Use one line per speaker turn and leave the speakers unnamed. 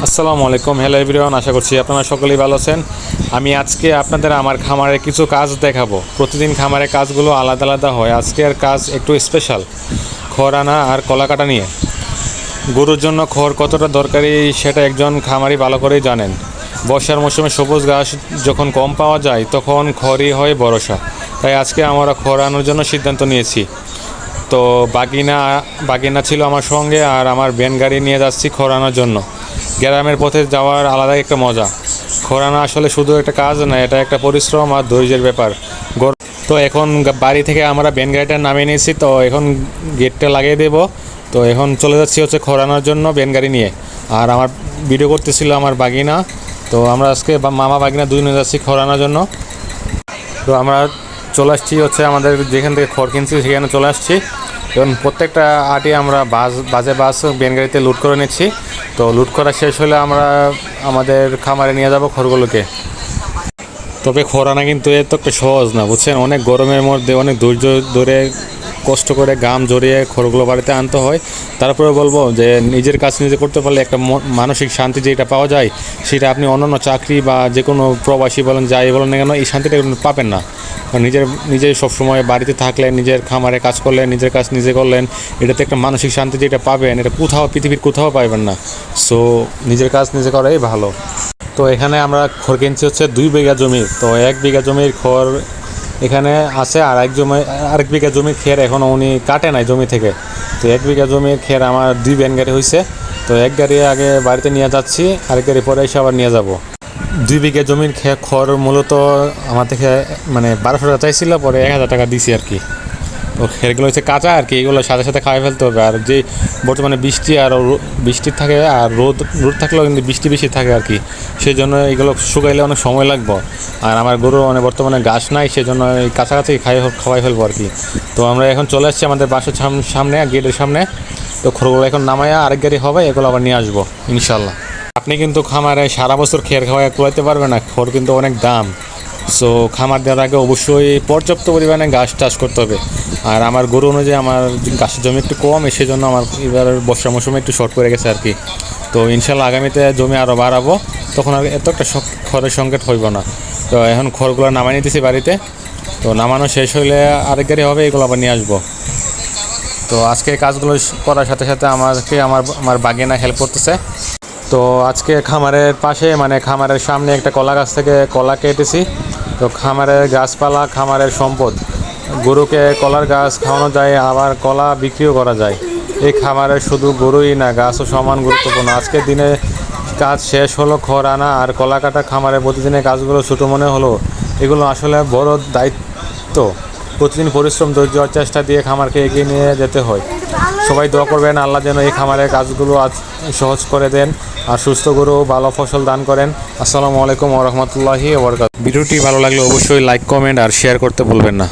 আসসালামু আলাইকুম। Hello everyone, আশা করছি আপনারা সকলেই ভালো আছেন। আমি আজকে আপনাদের আমার খামারে কিছু কাজ দেখাবো। প্রতিদিন খামারের কাজগুলো আলাদা আলাদা হয়। আজকের কাজ একটু স্পেশাল, খড় আনা আর কলা কাটা নিয়ে। গরুর জন্য খড় কতটা দরকারি সেটা একজন খামারি ভালো করেই জানেন। বর্ষার মৌসুমে সবুজ ঘাস যখন কম পাওয়া যায় তখন খড়ই হয় ভরসা। তাই আজকে আমরা খড় আনার জন্য সিদ্ধান্ত নিয়েছি। তো বাগিনা ছিল আমার সঙ্গে, আর আমার ভ্যান গাড়ি নিয়ে যাচ্ছি খড় আনার জন্য। গ্রামের পথে যাওয়ার আলাদা একটা মজা। খড় আনা আসলে শুধু একটা কাজ না, এটা একটা পরিশ্রম আর ধৈর্যের ব্যাপার। তো এখন বাড়ি থেকে আমরা ভ্যান গাড়িটা নামিয়ে নিয়েছি, তো এখন গেটটা লাগিয়ে দেবো। তো এখন চলে যাচ্ছি হচ্ছে খড় আনার জন্য ভ্যান গাড়ি নিয়ে। আর আমার ভিডিও করতেছিল আমার বাগিনা। তো আমরা আজকে মামা বাগিনা দুজনে যাচ্ছি খড় আনার জন্য। তো আমরা চলে আসছি হচ্ছে আমাদের যেখান থেকে খড় কিনছি সেখানে চলে আসছি। এবং প্রত্যেকটা আটি আমরা বাস ভ্যান গাড়িতে লুট করে নিচ্ছি। তো লুট করা শেষ হলে আমরা আমাদের খামারে নিয়ে যাব খড়গুলোকে। তবে খড় আনা কিন্তু এত একটা সহজ না, বুঝছেন। অনেক গরমের মধ্যে অনেক ধৈর্য ধরে কষ্ট করে গাম জড়িয়ে খড়গুলো বাড়িতে আনতে হয়। তারপরে বলবো যে নিজের কাজ নিজে করতে পারলে একটা মানসিক শান্তি যেটা পাওয়া যায়, সেটা আপনি অন্যান্য চাকরি বা যে কোনো প্রবাসী বলেন যাই বলেন না কেন, এই শান্তিটা পাবেন না। নিজে সবসময় বাড়িতে থাকলে, নিজের খামারে কাজ করলেন, নিজের কাজ নিজে করলেন, এটাতে একটা মানসিক শান্তি যেটা পাবেন, এটা পৃথিবীর কোথাও পাবেন না। সো নিজের কাজ নিজে করাই ভালো। তো এখানে আমরা খড় কিনছি হচ্ছে 2 বিঘা জমি। তো 1 বিঘা জমির খড় এখানে আছে, আর আরেক বিঘা জমির খের এখনও উনি কাটে নাই জমি থেকে। তো 1 বিঘা জমির খের আমার 2 ভ্যান গাড়ি হয়েছে। তো 1 গাড়ি আগে বাড়িতে নিয়ে যাচ্ছি, আরেক গাড়ি পরে এসে আবার নিয়ে যাব। 2 বিঘা জমির খড় মূলত আমার থেকে 1200 টাকা চাইছিল, পরে 1000 টাকা দিছি আর কি। তো খেরগুলো হচ্ছে কাঁচা আর কি, এগুলো সাথে সাথে খাওয়াই ফেলতে হবে। আর যে বর্তমানে বৃষ্টি থাকে, আর রোদ থাকলেও কিন্তু বৃষ্টি বেশি থাকে আর কি, সেই জন্য এগুলো শুকাইলে অনেক সময় লাগবে। আর আমার গরু বর্তমানে ঘাস নাই, সেই জন্য এই কাছাকাছি খাওয়াই ফেলবো আর কি। তো আমরা এখন চলে আসছি আমাদের বাসার সামনে, গেটের সামনে। তো খড়গুলো এখন নামাইয়া আরেক গাড়ি হবে, এগুলো আবার নিয়ে আসবো ইনশাল্লাহ। আপনি কিন্তু খামারে সারা বছর খের কুলাইতে পারবেন না, খড় কিন্তু অনেক দাম। সো খামার দেওয়ার আগে অবশ্যই পর্যাপ্ত পরিমাণে ঘাস চাষ করতে হবে। আর আমার গরু অনুযায়ী আমার ঘাসের জমি একটু কম, সেই জন্য আমার এবার বর্ষা মৌসুমে একটু শর্ট করে গেছে আর কি। তো ইনশাল্লাহ আগামীতে জমি আরও বাড়াবো, তখন আর এত একটা খড়ের সংকট হইব না। তো এখন খড়গুলো নামাই নিতেছি বাড়িতে। তো নামানো শেষ হইলে আরেক গাড়ি হবে, এগুলো আবার নিয়ে আসবো। তো আজকে কাজগুলো করার সাথে সাথে আমার বাগিনা হেল্প করতেছে। তো আজকে খামারের পাশে খামারের সামনে একটা কলা গাছ থেকে কলা কেটেছি। তো খামারের গাছপালা খামারের সম্পদ। গরুকে কলার গাছ খাওয়ানো যায়, আবার কলা বিক্রিও করা যায়। এই খামারের শুধু গরুই না, গাছও সমান গুরুত্বপূর্ণ। আজকের দিনে কাজ শেষ হলো খড় আনা আর কলা কাটা। খামারের প্রতিদিনের কাজগুলো ছোটো মনে হলো, এগুলো আসলে বড় দায়িত্ব। প্রতিদিন পরিশ্রম, ধৈর্য আর চেষ্টা দিয়ে খামারকে এগিয়ে নিয়ে যেতে হয়। সবাই দোয়া করবেন আল্লাহ যেন এই খামারের কাজগুলো সহজ করে দেন, আর সুস্থ গরু ভালো ফসল দান করেন। আসসালামু আলাইকুম ওয়া রাহমাতুল্লাহি ওয়া বারাকাতুহু। ভিডিওটি ভালো লাগলে অবশ্যই লাইক, কমেন্ট আর শেয়ার করতে ভুলবেন না।